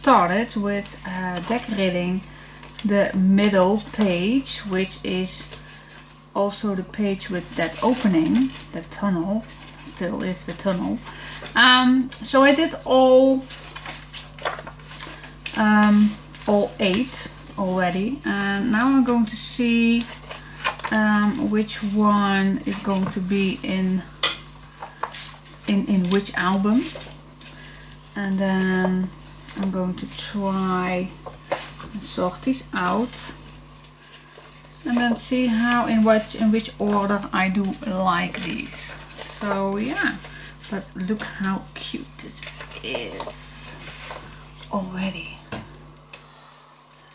started with decorating the middle page, which is also the page with that opening, that tunnel, still is the tunnel. So I did all 8 already, and now I'm going to see which one is going to be in which album, and then I'm going to try and sort these out and then see how in which order I do like these. So yeah, but look how cute this is already.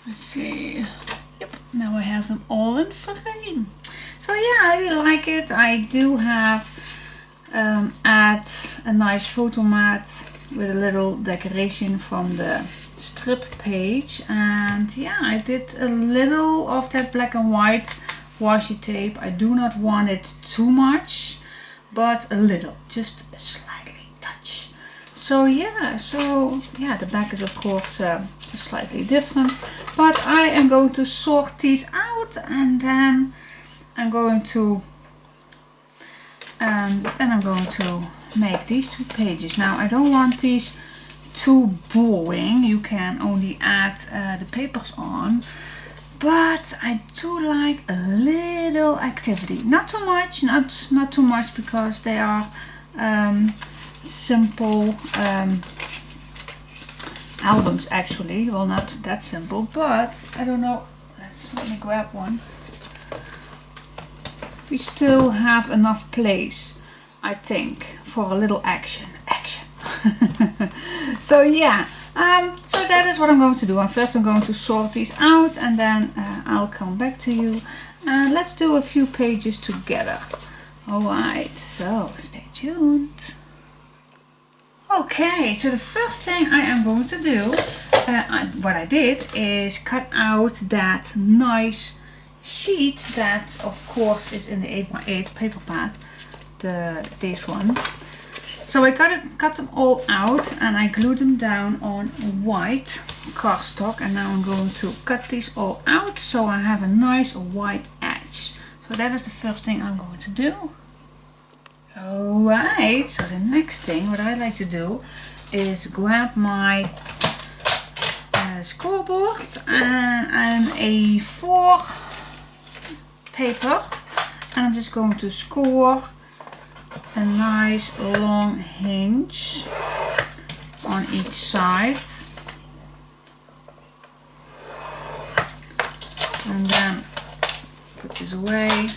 Let's see. Yep, now I have them all in frame. So yeah, I really like it. I do have add a nice photo mat with a little decoration from the strip page, and yeah, I did a little of that black and white washi tape. I do not want it too much, but a little, just a slightly touch. So yeah, the back is of course slightly different, but I am going to sort these out, and then I'm going to make these 2 pages. Now I don't want these too boring. You can only add the papers on, but I do like a little activity. Not too much, not too much, because they are simple albums actually. Well, not that simple, but I don't know. Let me grab one. We still have enough place, I think, for a little action. So yeah, so that is what I'm going to do. First I'm going to sort these out, and then I'll come back to you and let's do a few pages together. Alright, so stay tuned. Okay, so the first thing I am going to do, what I did is cut out that nice sheet that of course is in the 8x8 paper pad, this one. So I cut them all out and I glued them down on white cardstock, and now I'm going to cut these all out so I have a nice white edge. So that is the first thing I'm going to do. Alright, so the next thing what I like to do is grab my scoreboard and an A4 paper, and I'm just going to score a nice long hinge on each side, and then put this away.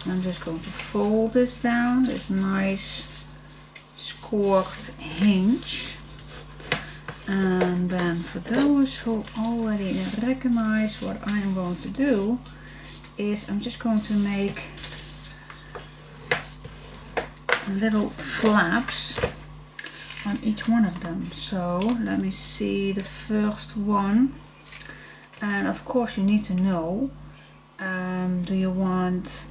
I'm just going to fold this down, this nice scored hinge. And then for those who already recognize what I am going to do is I'm just going to make little flaps on each one of them. So let me see the first one, and of course you need to know, do you want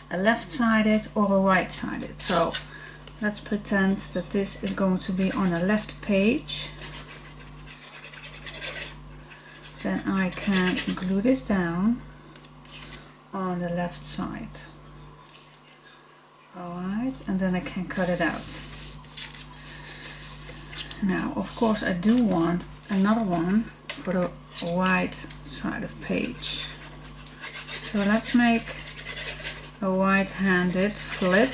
a left-sided or a right-sided? So let's pretend that this is going to be on the left page. Then I can glue this down on the left side. Alright, and then I can cut it out. Now of course I do want another one for the right side of page. So let's make a right-handed flip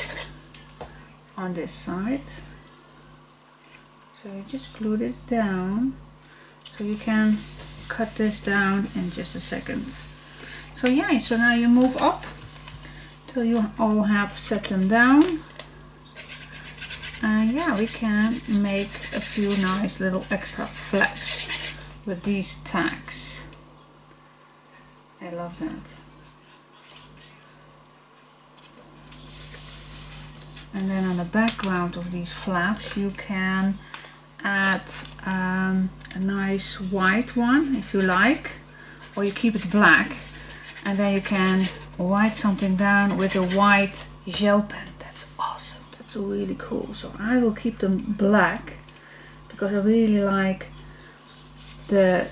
on this side. So you just glue this down, so you can cut this down in just a second. So yeah, so now you move up till you all have set them down, and yeah, we can make a few nice little extra flaps with these tags. I love that. And then on the background of these flaps you can add a nice white one if you like, or you keep it black, and then you can write something down with a white gel pen. That's awesome, that's really cool. So I will keep them black because I really like the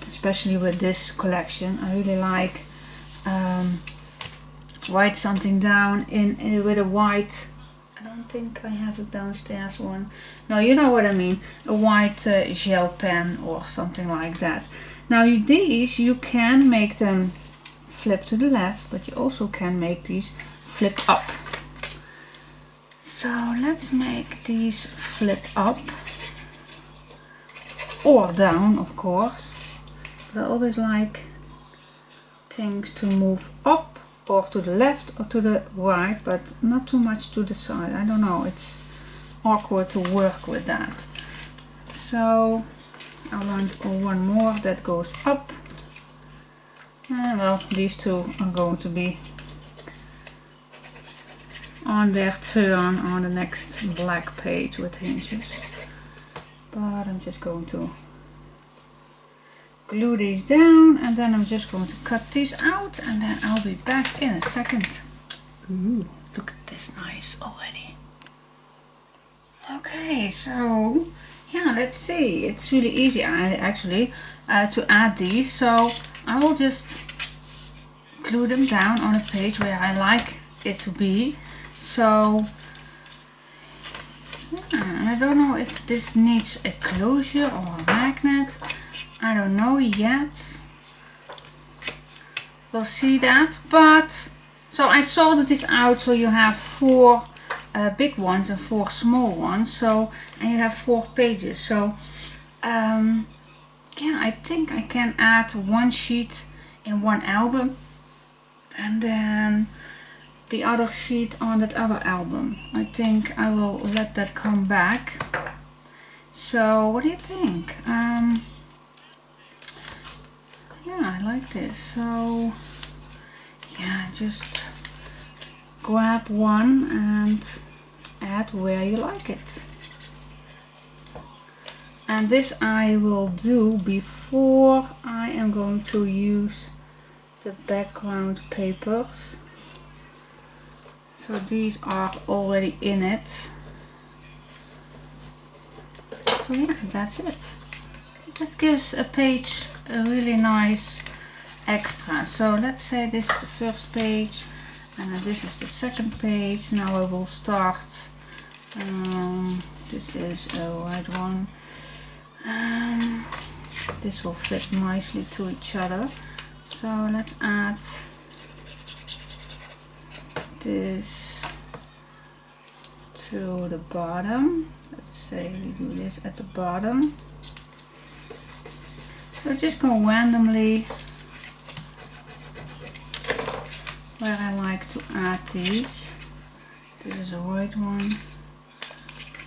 especially with this collection, I really like write something down in with a white. I don't think I have a downstairs one. No, you know what I mean. A white gel pen or something like that. Now these you can make them flip to the left, but you also can make these flip up. So let's make these flip up or down, of course. But I always like things to move up or to the left or to the right, but not too much to the side. I don't know, it's awkward to work with that. So I want one more that goes up. And well, these two are going to be on their turn on the next black page with hinges. But I'm just going to glue these down, and then I'm just going to cut these out, and then I'll be back in a second. Ooh, look at this, nice already. Okay, so yeah, let's see. It's really easy actually to add these, so I will just glue them down on a page where I like it to be. So yeah, I don't know if this needs a closure or a magnet. I don't know yet. We'll see that. But so I sorted this out, so you have 4 big ones and 4 small ones. So and you have 4 pages. So yeah, I think I can add 1 sheet in one album, and then the other sheet on that other album. I think I will let that come back. So what do you think? Yeah, I like this. So yeah, just grab one and add where you like it. And this I will do before I am going to use the background papers. So these are already in it. So yeah, that's it. That gives a page a really nice extra. So let's say this is the first page, and then this is the second page. Now I will start. This is a white one. This will fit nicely to each other. So let's add this to the bottom. Let's say we do this at the bottom. So just go randomly where I like to add these. This is a right one.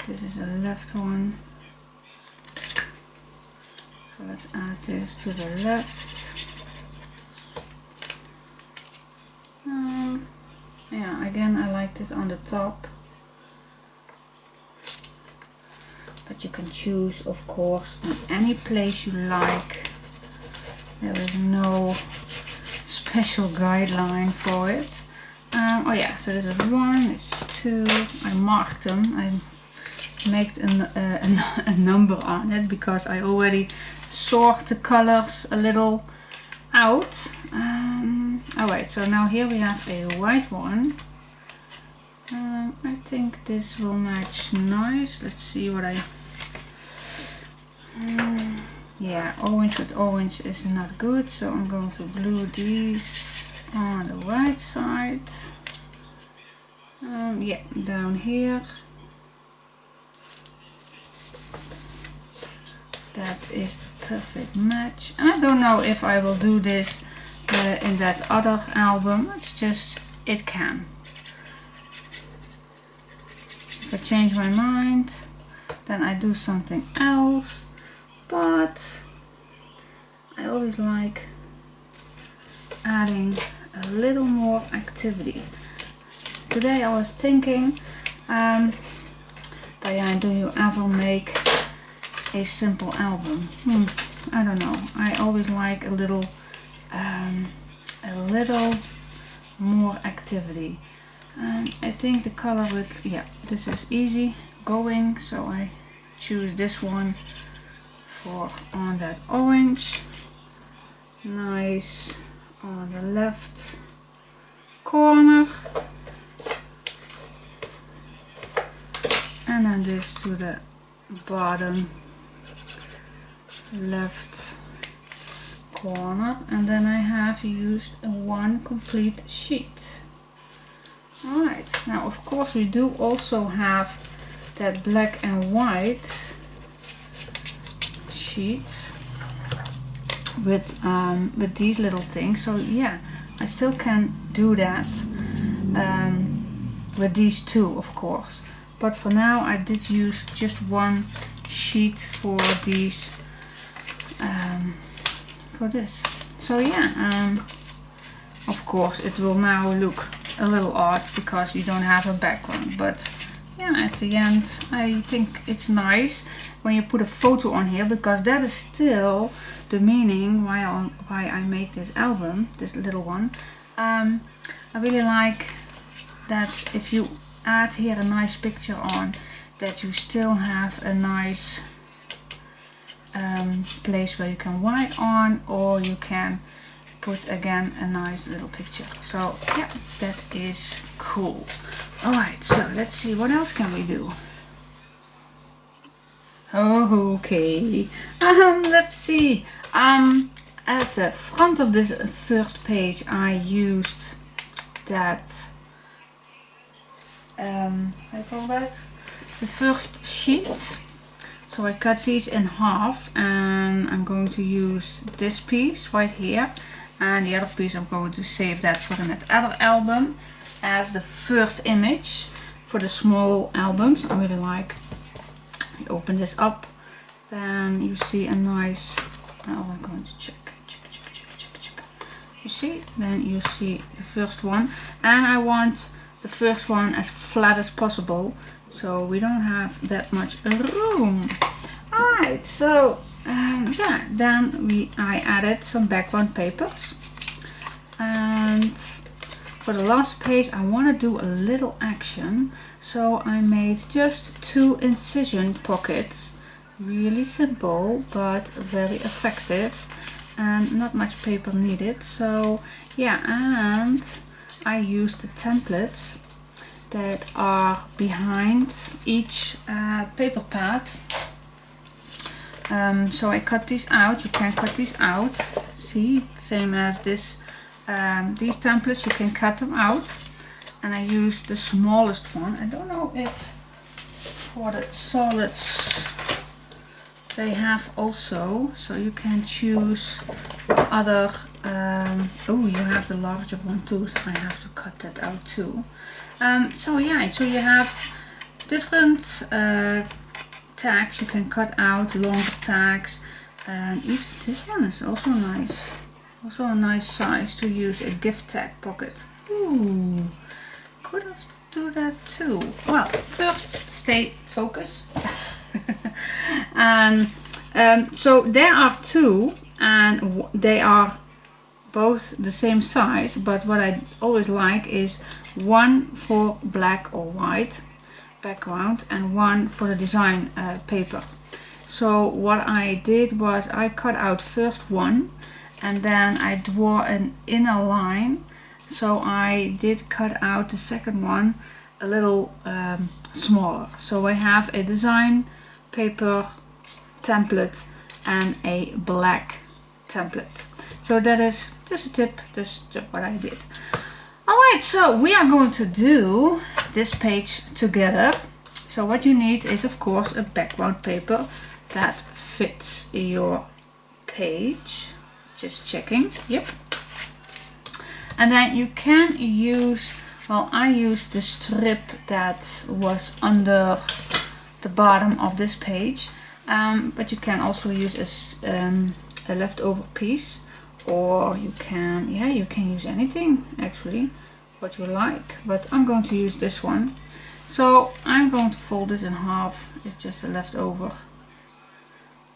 This is a left one. So let's add this to the left. Yeah, again I like this on the top. But you can choose, of course, on any place you like. There is no special guideline for it. Oh yeah, so this is 1, this is 2. I marked them. I made a number on it because I already sort the colors a little out. Alright, so now here we have a white one. I think this will match nice. Let's see what I... yeah, orange with orange is not good, so I'm going to glue these on the right side. Yeah, down here. That is a perfect match. And I don't know if I will do this in that other album. It's just, it can. If I change my mind, then I do something else. But I always like adding a little more activity. Today I was thinking, Diane, do you ever make a simple album? I don't know. I always like a little more activity. I think the color with, yeah, this is easy going, so I choose this one for on that orange. Nice on the left corner. And then this to the bottom left corner, and then I have used one complete sheet. Alright, now of course we do also have that black and white sheet with these little things. So yeah, I still can do that with these two, of course. But for now I did use just one sheet for these, for this. So yeah, of course it will now look a little odd because you don't have a background. But yeah, at the end I think it's nice when you put a photo on here, because that is still the meaning why I made this album, this little one. I really like that if you add here a nice picture on, that you still have a nice place where you can write on, or you can put again a nice little picture. So yeah, that is cool. Alright, so let's see, what else can we do? Okay, let's see. At the front of this first page I used that I call that the first sheet. So I cut these in half, and I'm going to use this piece right here, and the other piece I'm going to save that for another album as the first image for the small albums. I really like. You open this up, then you see a nice, I'm going to check. You see, then you see the first one, and I want the first one as flat as possible, so we don't have that much room. Alright, so yeah, then I added some background papers, and for the last page I want to do a little action, so I made just 2 incision pockets. Really simple but very effective, and not much paper needed. So yeah, and I used the templates that are behind each paper pad. So I cut these out. You can cut these out. See, same as this. These templates, you can cut them out. And I used the smallest one. I don't know if for the solids they have also, so you can choose other. Oh, you have the larger one too, so I have to cut that out too. So yeah, so you have different tags you can cut out, longer tags, and even this one is also nice. Also a nice size to use a gift tag pocket. Ooh, could have do that too. Well, first stay focused. And so there are 2, and they are both the same size, but what I always like is one for black or white background and one for the design paper. So what I did was I cut out first one, and then I draw an inner line. So I did cut out the second one a little smaller. So I have a design paper template and a black template. So that is just a tip, just what I did. Alright, so we are going to do this page together. So what you need is of course a background paper that fits your page. Just checking, yep. And then you can use, well, I used the strip that was under the bottom of this page, but you can also use a leftover piece, or you can, yeah, you can use anything actually, what you like, but I'm going to use this one. So I'm going to fold this in half, it's just a leftover,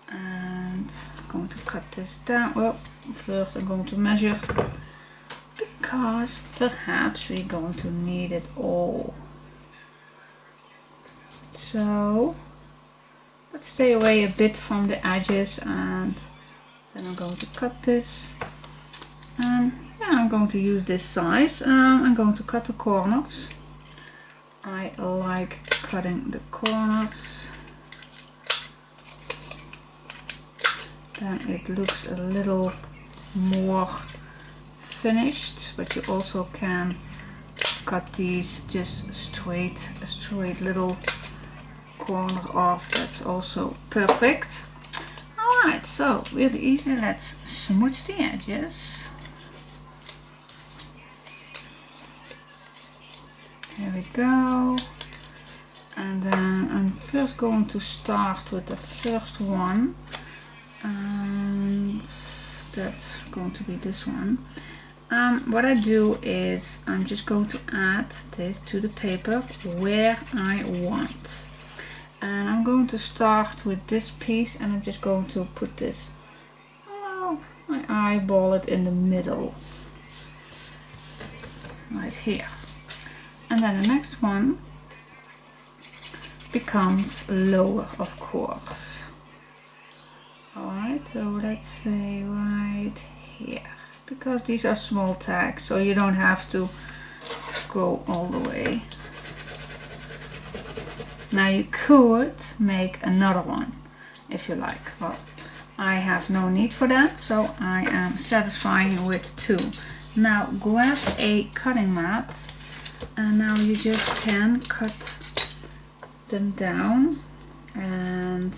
and I'm going to cut this down. Well, first I'm going to measure, because perhaps we're going to need it all. So but stay away a bit from the edges, and then I'm going to cut this. And yeah, I'm going to use this size. I'm going to cut the corners. I like cutting the corners. Then it looks a little more finished, but you also can cut these just straight, a straight little corner off. That's also perfect. Alright, so really easy. Let's smooch the edges. Here we go. And then I'm first going to start with the first one. And that's going to be this one. What I do is I'm just going to add this to the paper where I want. And I'm going to start with this piece, and I'm just going to put this, oh, I eyeball it in the middle. Right here. And then the next one becomes lower, of course. Alright, so let's say right here. Because these are small tags, so you don't have to go all the way. Now you could make another one if you like. Well, I have no need for that, so I am satisfying with 2. Now grab a cutting mat, and now you just can cut them down. And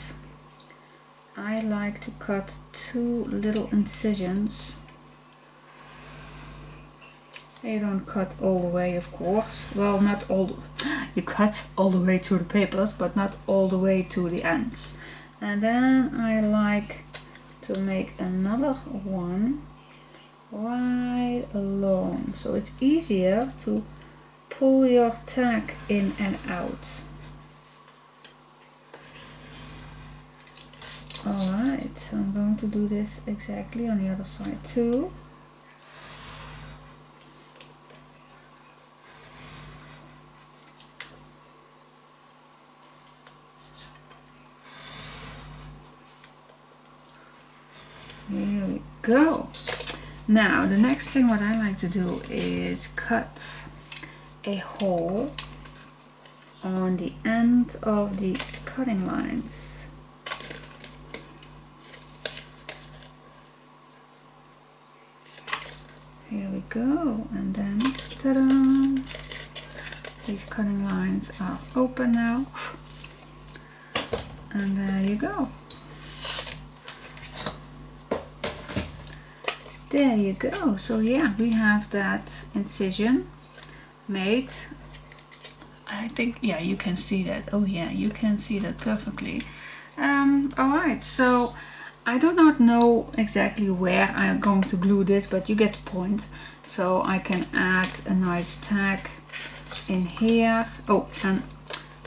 I like to cut 2 little incisions. You don't cut all the way, of course. Well, not all. You cut all the way to the papers, but not all the way to the ends. And then I like to make another one right along, so it's easier to pull your tag in and out. Alright, so I'm going to do this exactly on the other side too. Here we go. Now the next thing what I like to do is cut a hole on the end of these cutting lines. Here we go, and then ta-da! These cutting lines are open now, and there you go. There you go. So yeah, we have that incision made. I think, yeah, you can see that. Oh yeah, you can see that perfectly. Alright, so I do not know exactly where I'm going to glue this, but you get the point. So I can add a nice tag in here. Oh, and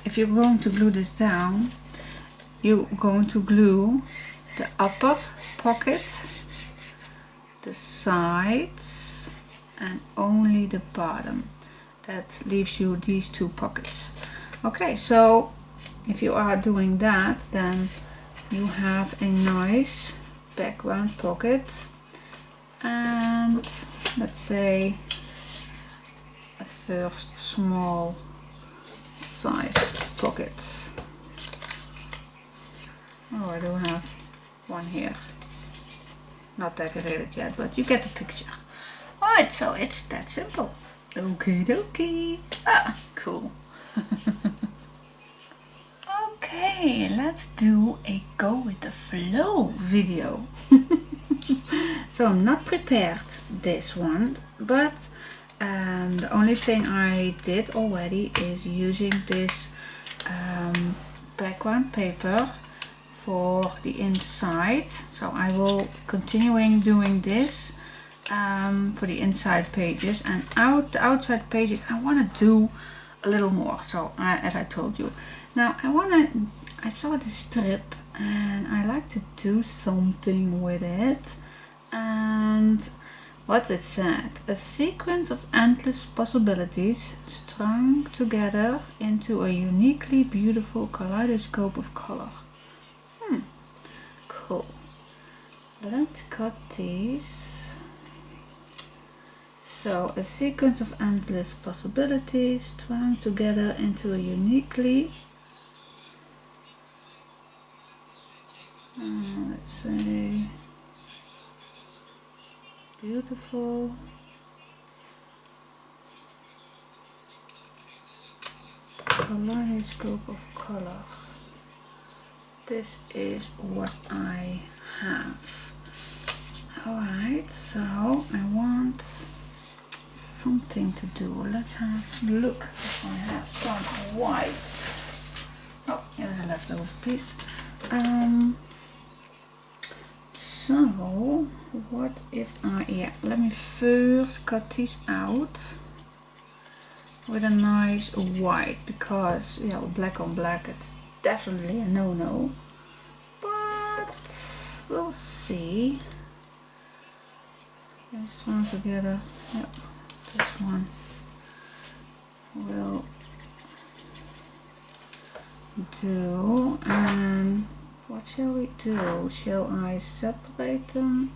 if you're going to glue this down, you're going to glue the upper pocket, the sides, and only the bottom. That leaves you these 2 pockets. Okay, so if you are doing that, then you have a nice background pocket, and let's say a first small size pocket. Oh, I don't have one here. Not decorated yet, but you get the picture. Alright, so it's that simple. Okay, dokie. Ah, cool. Okay, let's do a go with the flow video. So I'm not prepared this one, but the only thing I did already is using this background paper for the inside. So I will continuing doing this for the inside pages, and the outside pages I want to do a little more. So as I told you, now I saw this strip and I like to do something with it. And what it said: a sequence of endless possibilities strung together into a uniquely beautiful kaleidoscope of color. cool. Let's cut these. So a sequence of endless possibilities strung together into a uniquely, let's say, beautiful kaleidoscope of color. This is what I have. Alright, so I want something to do. Let's have a look if I have some white. Oh, here's a leftover piece. So what if I, yeah, let me first cut these out with a nice white, because, you know, black on black, it's definitely a no-no, but we'll see. Let's strung together. Yep, this one will do. And what shall we do? Shall I separate them?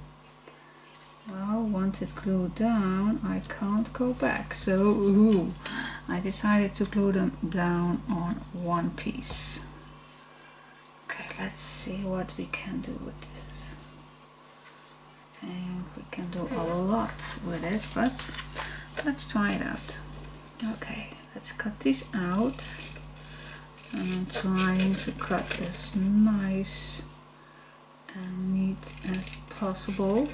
Well, once it's glued down, I can't go back. So I decided to glue them down on one piece. Okay, let's see what we can do with this. I think we can do a lot with it, but let's try it out. Okay, let's cut these out. And I'm trying to cut as nice and neat as possible.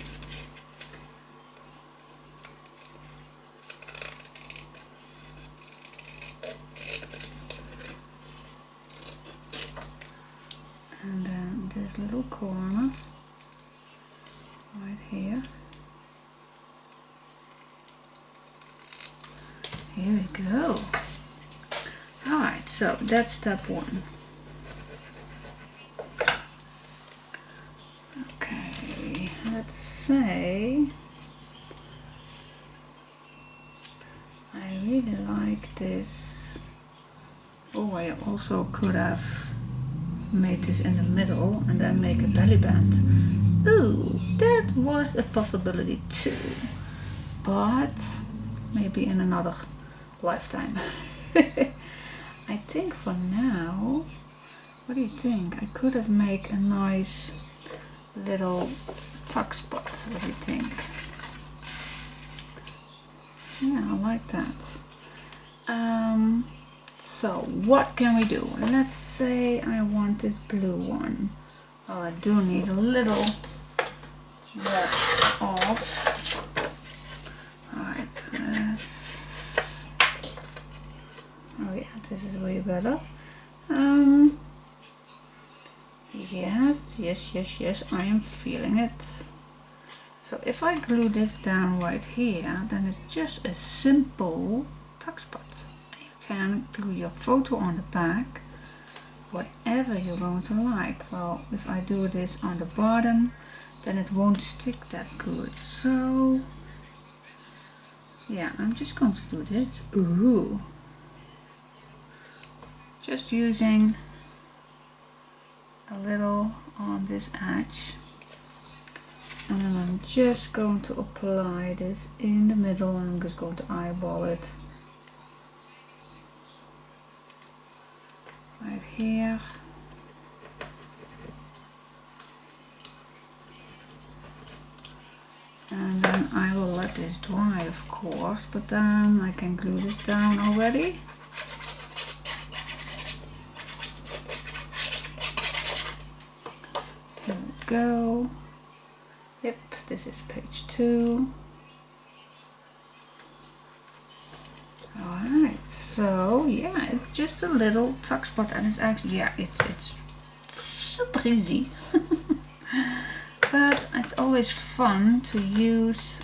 And then this little corner right here. Here we go. Alright, so that's step one. Okay, let's say I really like this. Oh, I also could have made this in the middle and then make a belly band. Ooh, that was a possibility too, but maybe in another lifetime. I think for now, what do you think? I could have made a nice little tuck spot. What do you think? Yeah, I like that. So what can we do? Let's say I want this blue one. Oh, I do need a little more off. Alright, let's... Oh yeah, this is way better. Yes, I am feeling it. So if I glue this down right here, then it's just a simple tuck spot. You can glue your photo on the back, whatever you're going to like. Well, if I do this on the bottom, then it won't stick that good. So yeah, I'm just going to do this. Ooh. Just using a little on this edge, and then I'm just going to apply this in the middle, and I'm just going to eyeball it right here. And then I will let this dry, of course, but then I can glue this down already. Here we go. Yep, this is page 2. Alright, so yeah, it's just a little tuck spot, and it's actually, yeah, it's super easy. But it's always fun to use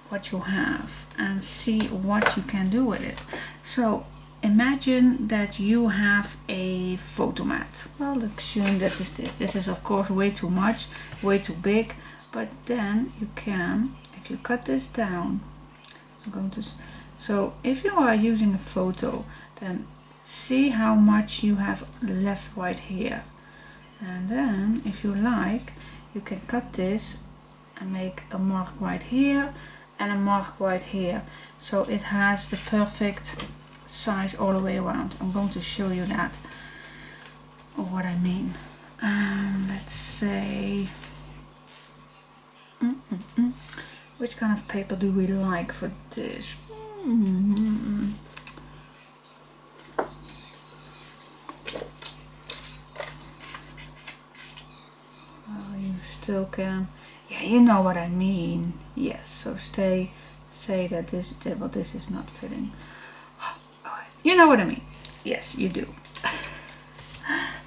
what you have and see what you can do with it. So imagine that you have a photo mat. Well, let's assume that is this. This is of course way too much, way too big, but then you can, if you cut this down, I'm going to, so if you are using a photo, then see how much you have left right here. And then if you like, you can cut this and make a mark right here and a mark right here, so it has the perfect size all the way around. I'm going to show you that, or what I mean. Let's say, which kind of paper do we like for this? Oh, you still can. Yeah, you know what I mean. Yes, so say that this is not fitting. You know what I mean. Yes, you do.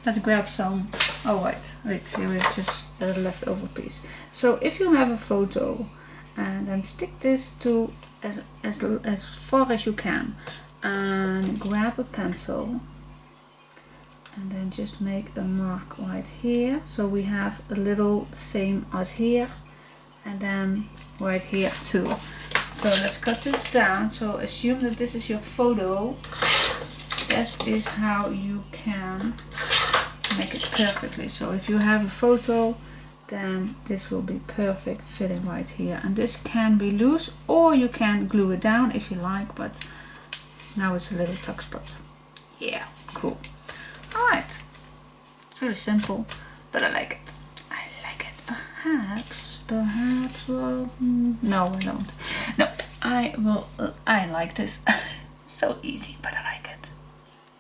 Let's grab some. Oh wait, here is just a leftover piece. So if you have a photo, and then stick this to as far as you can, and grab a pencil, and then just make a mark right here. So we have a little same as here, and then right here too. So let's cut this down. So assume that this is your photo. That is how you can make it perfectly. So if you have a photo, then this will be perfect fitting right here. And this can be loose, or you can glue it down if you like, but now it's a little tuck spot. Yeah, cool. Alright, it's really simple, but I like it. I like it. Perhaps, well, no I don't. No, I like this. So easy, but I like it.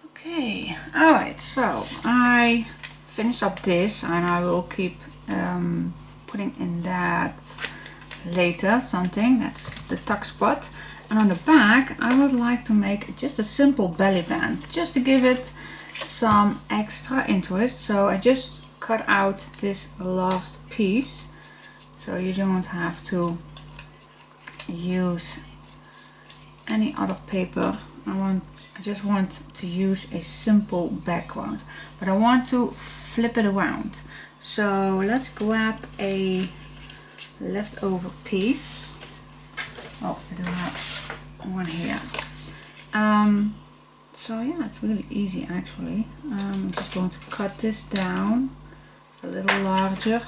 Okay, alright, so I finish up this, and I will keep putting in that later something. That's the tuck spot. And on the back I would like to make just a simple belly band, just to give it some extra interest. So I just cut out this last piece, so you don't have to use any other paper. I just want to use a simple background, but I want to flip it around. So let's grab a leftover piece. Oh, I do have one here. So yeah, it's really easy actually. I'm just going to cut this down a little larger,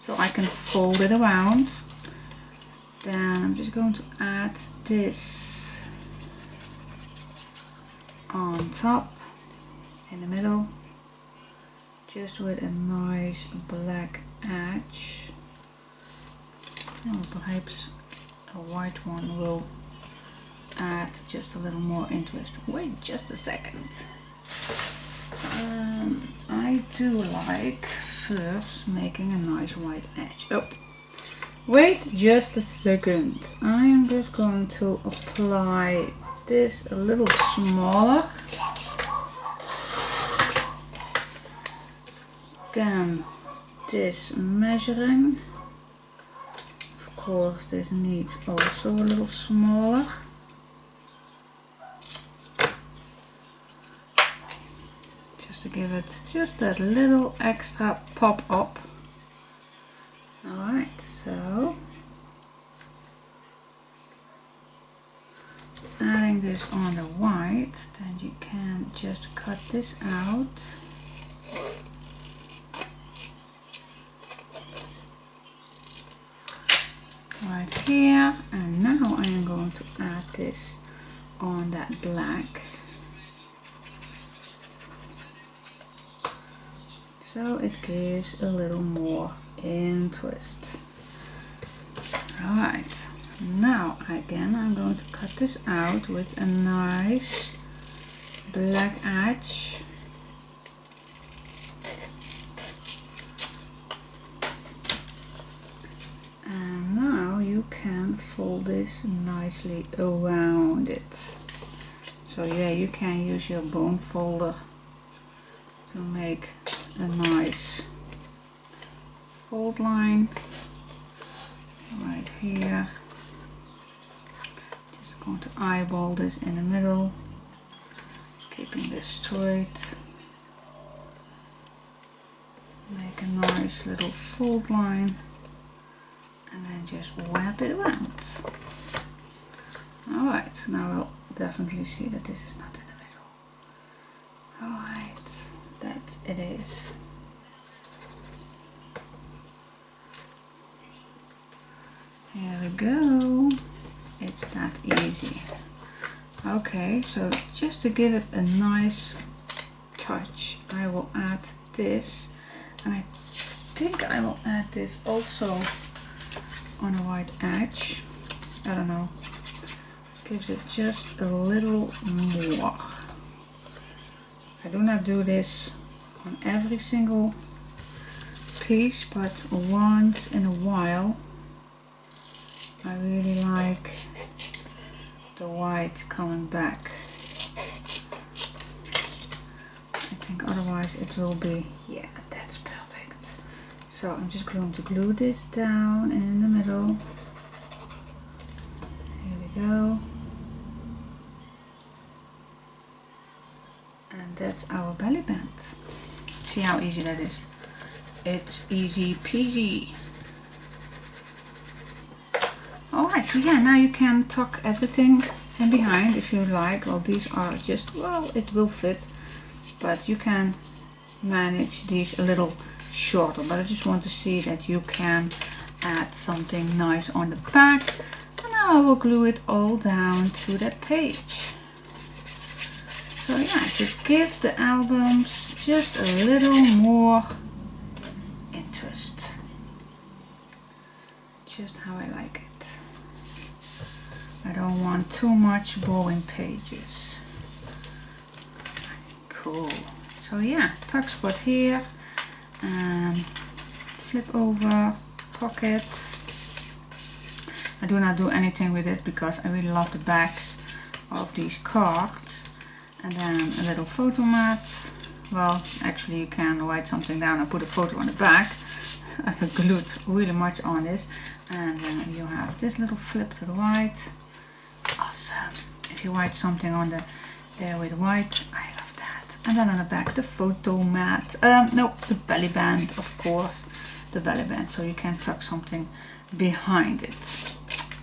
so I can fold it around. Then I'm just going to add this on top in the middle, just with a nice black edge. Oh, perhaps a white one will add just a little more interest. Wait just a second. I do like first making a nice white edge. Oh, wait just a second. I am just going to apply this a little smaller. Then this measuring. Of course, this needs also a little smaller. Just to give it just that little extra pop up. Alright, so adding this on the white, then you can just cut this out. Right here, and now I am going to add this on that black, so it gives a little more interest. Alright, now again I'm going to cut this out with a nice black edge. And now you can fold this nicely around it. So yeah, you can use your bone folder to make a nice fold line right here. Just going to eyeball this in the middle, keeping this straight. Make a nice little fold line. And then just wrap it around. Alright, now we'll definitely see that this is not in the middle. Alright, that it is. Here we go. It's that easy. Okay, so just to give it a nice touch, I will add this, and I think I will add this also on a white edge. I don't know, gives it just a little more. I do not do this on every single piece, but once in a while I really like the white coming back. I think otherwise it will be, yeah, that's perfect. So I'm just going to glue this down in the middle. Here we go. And that's our belly band. See how easy that is? It's easy peasy. Alright, so yeah, now you can tuck everything in behind if you like. Well, these are just, well, it will fit, but you can manage these a little shorter. But I just want to see that you can add something nice on the back. And now I will glue it all down to that page. So yeah, just give the albums just a little more interest. Just how I like it. I don't want too much boring pages. Cool. So yeah, tuck spot here and flip over, pocket. I do not do anything with it because I really love the backs of these cards. And then a little photo mat. Well, actually you can write something down and put a photo on the back. I glued really much on this. And then you have this little flip to the right. Awesome. If you write something on there with white, I love that. And then on the back the photo mat. No, the belly band, of course. The belly band, so you can tuck something behind it.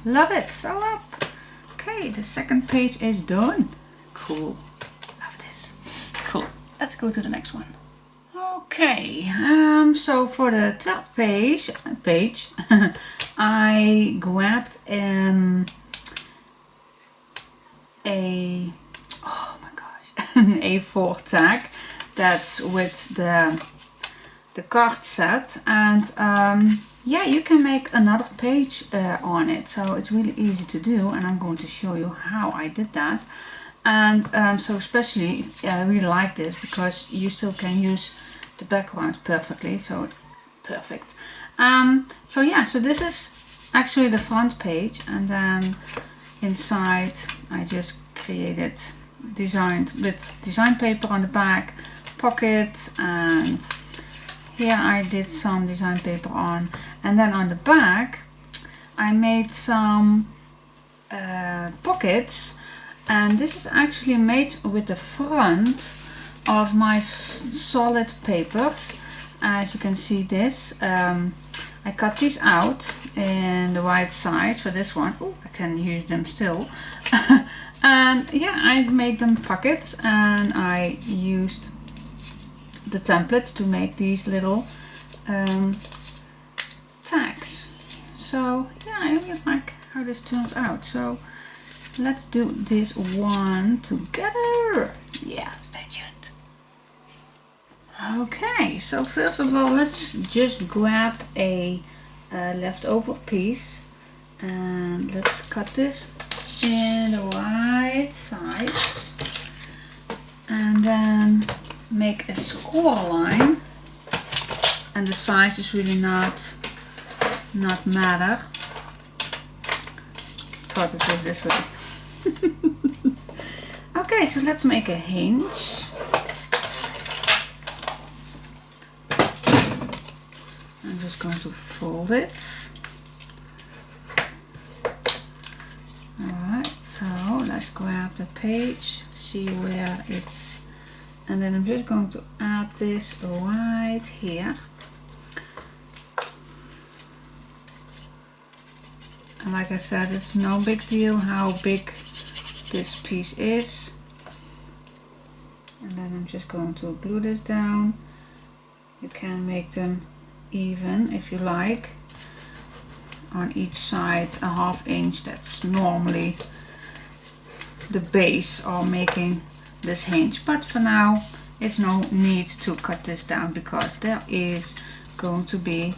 Love it. So up. Okay, the second page is done. Cool. Love this. Cool. Let's go to the next one. Okay, so for the third page, I grabbed a, oh my gosh, an A4 tag that's with the card set, and yeah, you can make another page on it, so it's really easy to do, and I'm going to show you how I did that. And so especially I really like this because you still can use the background perfectly, so perfect. So yeah, so this is actually the front page, and then inside I just designed with design paper on the back, pocket, and here I did some design paper on, and then on the back I made some pockets, and this is actually made with the front of my solid papers. As you can see this, I cut these out in the right size for this one. Oh, I can use them still. And yeah, I made them pockets, and I used the templates to make these little tags. So yeah, I really like how this turns out. So let's do this one together. Yeah, stay tuned. Okay, so first of all, let's just grab a leftover piece, and let's cut this in the right size, and then make a score line. And the size is really not matter. Thought it was this way. Okay, so let's make a hinge. I'm just going to fold it. Alright, so let's grab the page, see where it's, and then I'm just going to add this right here. And like I said, it's no big deal how big this piece is. And then I'm just going to glue this down. You can make them even if you like. On each side a 1/2 inch, that's normally the base of making this hinge, but for now it's no need to cut this down because there is going to be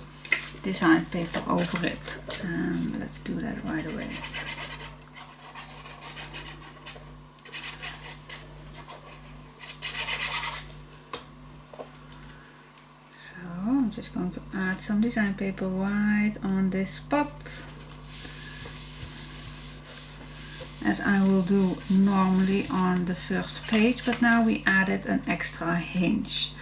design paper over it, and let's do that right away. I'm just going to add some design paper right on this spot, as I will do normally on the first page, but now we added an extra hinge.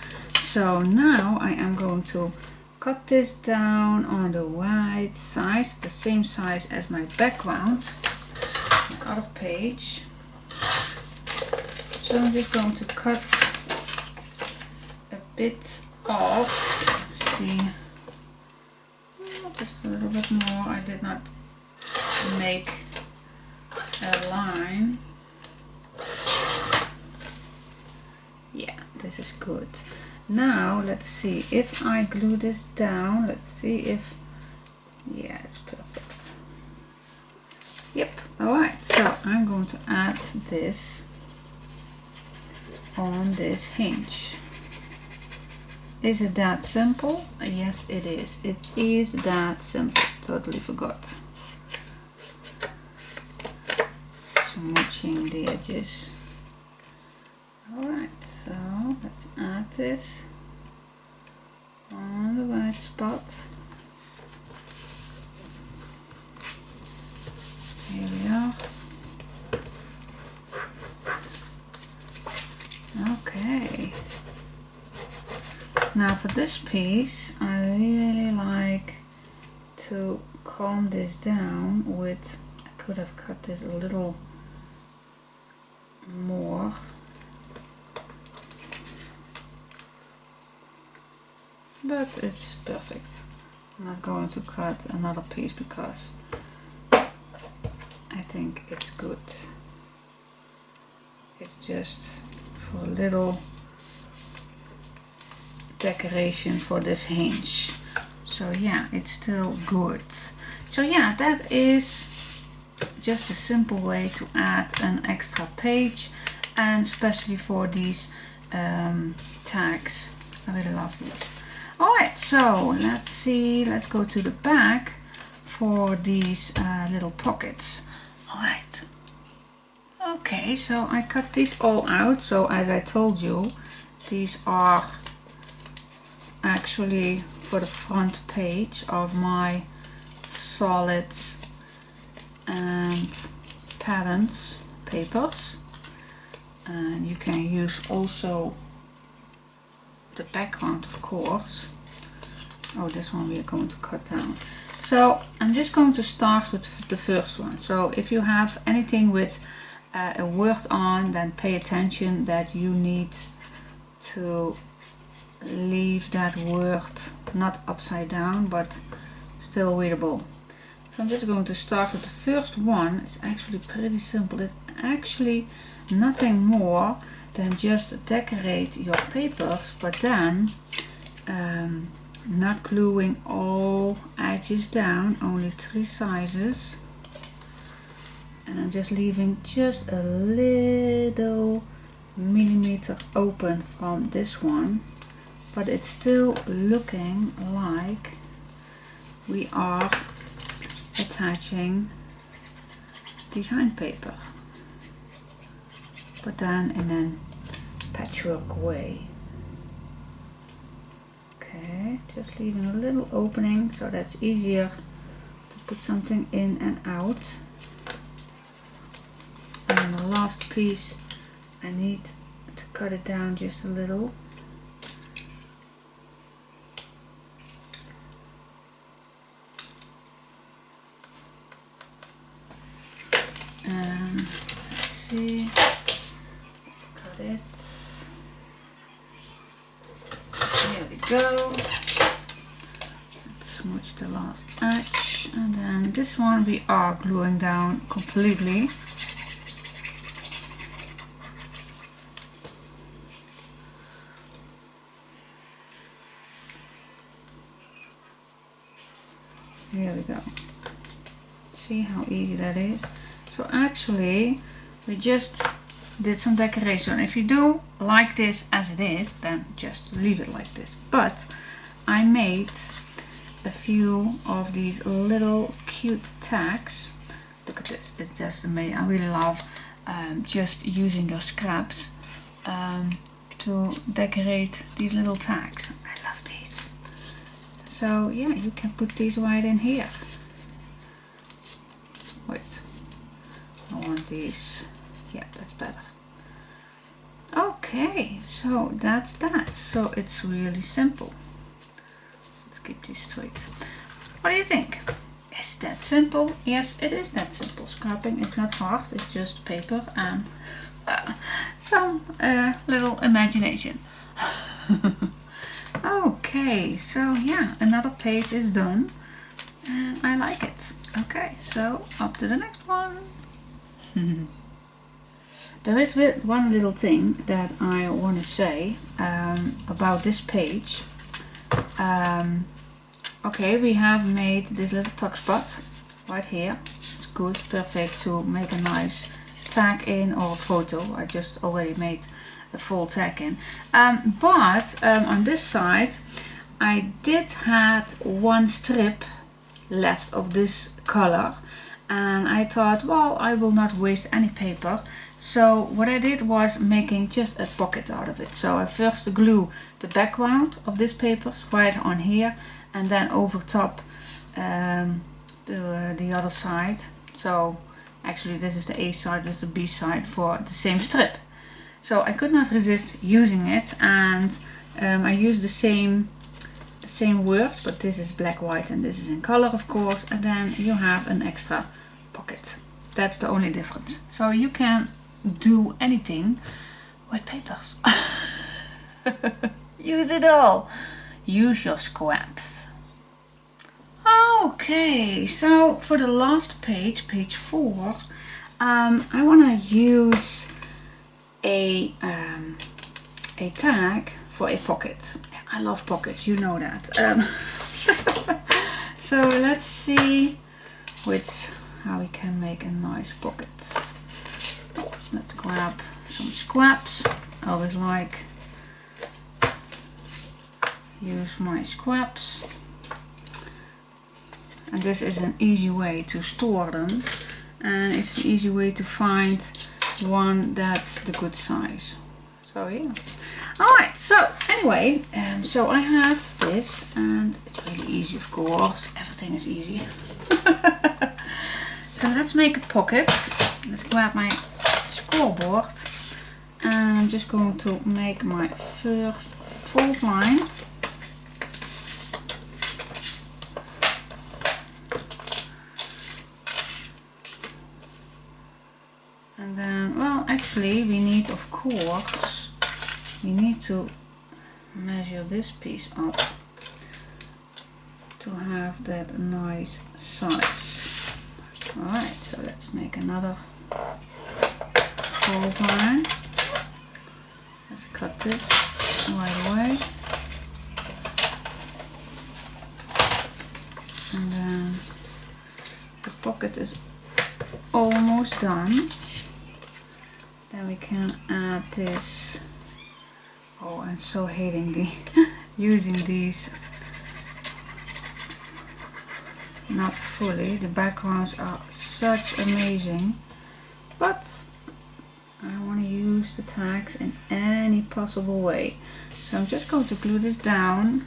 So now I am going to cut this down on the right side, the same size as my background, my other page. So I'm just going to cut a bit off. See, just a little bit more. I did not make a line. Yeah, this is good. Now let's see if I glue this down. Let's see if, yeah, it's perfect. Yep. Alright, so I'm going to add this on this hinge. Is it that simple? Yes, it is. It is that simple. Totally forgot. Smooching the edges. Alright, so let's add this on the right spot. Here we are. Okay. Now for this piece, I really like to calm this down with, I could have cut this a little more. But it's perfect. I'm not going to cut another piece because I think it's good. It's just for a little decoration for this hinge. So yeah, it's still good. So yeah, that is just a simple way to add an extra page, and especially for these tags. I really love these. Alright, so let's see, let's go to the back for these little pockets. Alright. Okay, so I cut these all out. So as I told you, these are actually for the front page of my solids and patterns papers, and you can use also the background, of course. Oh, this one we are going to cut down. So I'm just going to start with the first one. So if you have anything with a word on, then pay attention that you need to leave that word not upside down but still readable. So I'm just going to start with the first one. It's actually pretty simple. It's actually nothing more than just decorate your papers, but then not gluing all edges down, only 3 sizes, and I'm just leaving just a little millimeter open from this one, but it's still looking like we are attaching design paper, but then in a patchwork way. Okay, just leaving a little opening so that's easier to put something in and out. And the last piece, I need to cut it down just a little. And let's see, let's cut it. There we go. Let's smooch the last edge, and then this one we are gluing down completely. here we go. See how easy that is? So actually we just did some decoration. If you do like this as it is, then just leave it like this. But I made a few of these little cute tags. Look at this, it's just amazing. I really love just using your scraps to decorate these little tags. I love these. So yeah, you can put these right in here. Wait, I want these. Yeah, that's better. Okay, so that's that. So it's really simple. Let's keep these straight. What do you think? Is that simple? Yes, it is that simple. Scrapping is not hard. It's just paper and some little imagination. Okay, so yeah, another page is done and I like it. Okay, so up to the next one. There is one little thing that I want to say about this page. Okay, we have made this little tuck spot right here. It's good, perfect to make a nice tag in or a photo. I just already made a full tag in. But on this side I did have one strip left of this color and I thought, well, I will not waste any paper. So what I did was making just a pocket out of it. So I first glue the background of this paper right on here and then over top the other side. So actually this is the A side, this is the B side for the same strip. So I could not resist using it and I used the same words, but this is black, white and this is in color of course, and then you have an extra pocket. That's the only difference. So you can do anything with papers. Use it all. Use your scraps. Okay, so for the last page, page 4, I want to use a tag for a pocket. I love pockets, you know that. So let's see how we can make a nice pocket. Let's grab some scraps. I always like use my scraps. And this is an easy way to store them. And it's an easy way to find one that's the good size. So yeah. Alright, so anyway, so I have this and it's really easy of course. Everything is easy. So let's make a pocket. Let's grab my scoreboard and I'm just going to make my first fold line. And then, well, actually we need, of course, we need to measure this piece up to have that nice size. Alright, so let's make another fold line. Let's cut this right away. And then the pocket is almost done. Then we can add this. Oh, I'm so hating the using these. Not fully. The backgrounds are such amazing, but I want to use the tags in any possible way. So I'm just going to glue this down.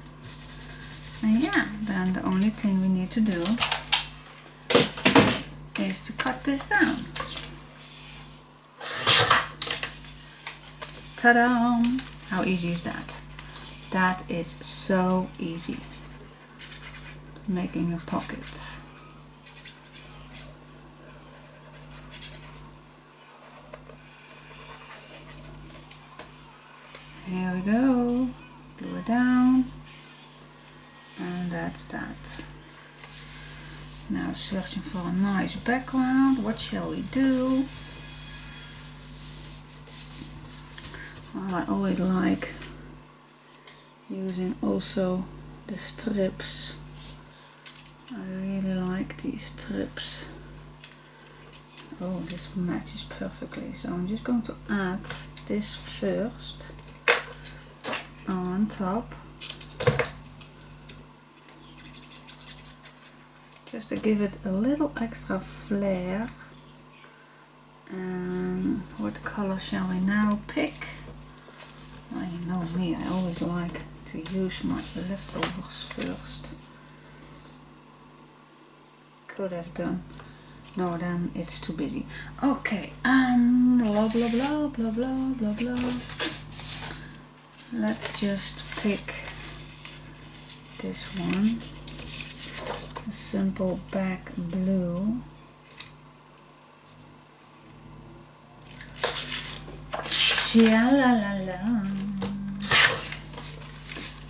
And yeah, then the only thing we need to do is to cut this down. Ta-da! How easy is that? That is so easy. Making a pocket. Here we go. Glue it down. And that's that. Now searching for a nice background. What shall we do? Well, I always like using also the strips I really like these strips. Oh, this matches perfectly. So I'm just going to add this first on top. Just to give it a little extra flair. And what color shall we now pick? Well, you know me, I always like to use my leftovers first. Could have done. No, then it's too busy. Okay, blah blah blah blah blah blah blah. Let's just pick this one. A simple back blue.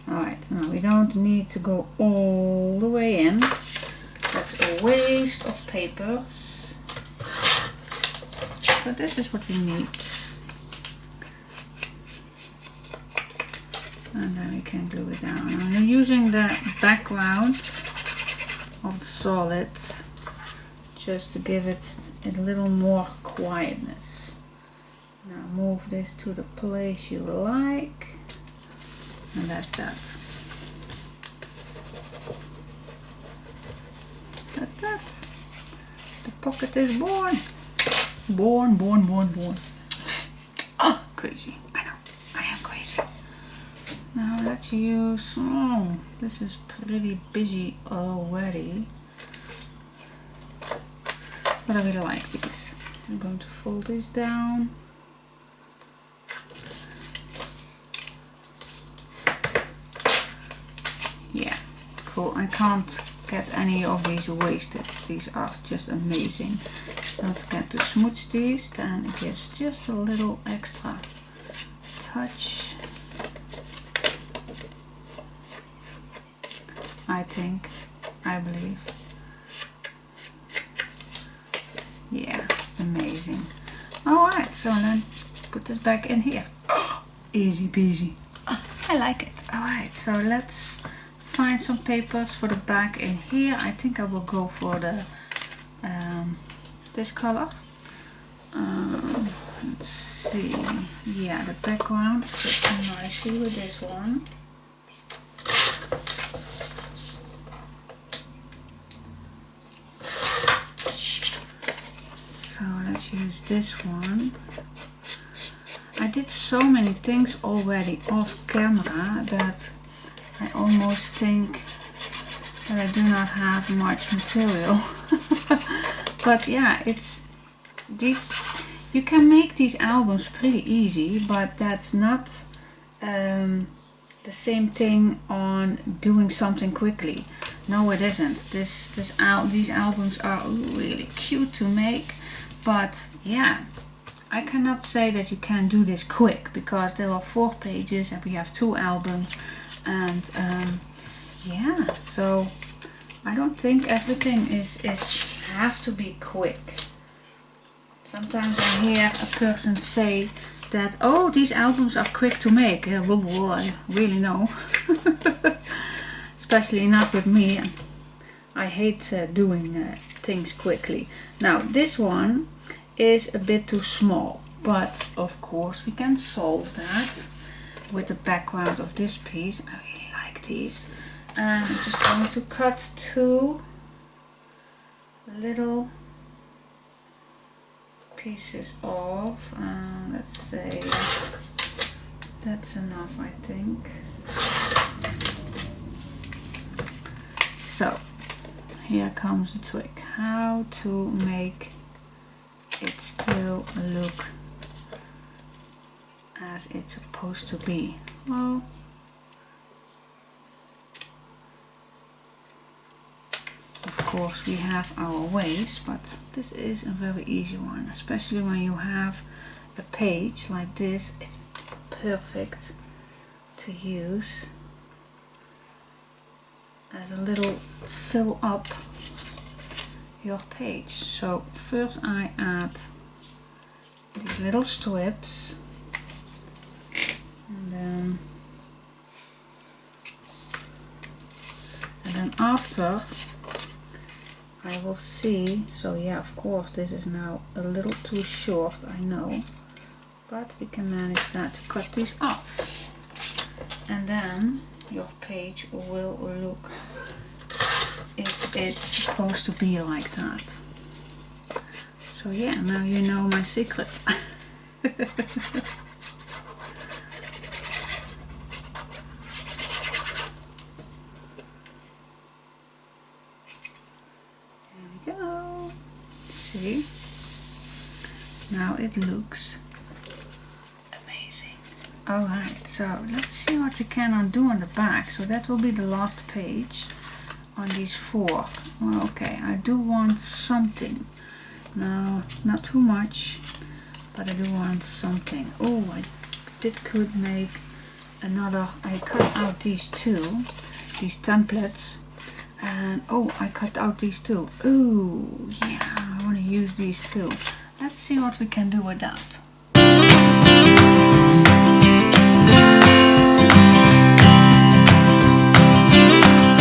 Alright, now we don't need to go all the way in. That's a waste of papers. But this is what we need. And then we can glue it down. I'm using the background of the solid just to give it a little more quietness. Now move this to the place you like. And that's that. That's that. The pocket is born. Born. Oh, crazy. I know. I am crazy. Now let's use... Oh, this is pretty busy already. But I really like these. I'm going to fold this down. Yeah, cool. I can't get any of these wasted. These are just amazing. Don't forget to smooch these, then it gives just a little extra touch. I believe. Yeah, amazing. Alright, so then put this back in here. Easy peasy. I like it. Alright, so let's find some papers for the back in here. I think I will go for the this color. Let's see. Yeah, the background fits nicely with this one. So let's use this one. I did so many things already off camera that I almost think that I do not have much material. But yeah, it's these. You can make these albums pretty easy, but that's not the same thing on doing something quickly. No, it isn't. These albums are really cute to make, but yeah, I cannot say that you can do this quick because there are 4 pages and we have 2 albums, and yeah, so I don't think everything is have to be quick. Sometimes I hear a person say that, oh, these albums are quick to make. Yeah, well, I really know. Especially not with me. I hate doing things quickly. Now this one is a bit too small, but of course we can solve that with the background of this piece. I really like these. And I'm just going to cut 2 little pieces off. Let's say that's enough, I think. So here comes the trick, how to make it still look as it's supposed to be. Well, of course we have our ways, but this is a very easy one, especially when you have a page like this. It's perfect to use as a little fill up your page. So first I add these little strips, and then after I will see. So yeah, of course this is now a little too short, I know, but we can manage that to cut these off, and then your page will look if it's supposed to be like that. So yeah, now you know my secret. Go. See? Now it looks amazing. Alright, so let's see what we can undo on the back. So that will be the last page on these 4. Well, okay, I do want something. No, not too much, but I do want something. Oh, I could make another. I cut out these 2, these templates. And oh, I cut out these 2. Ooh, yeah, I want to use these 2. Let's see what we can do with that.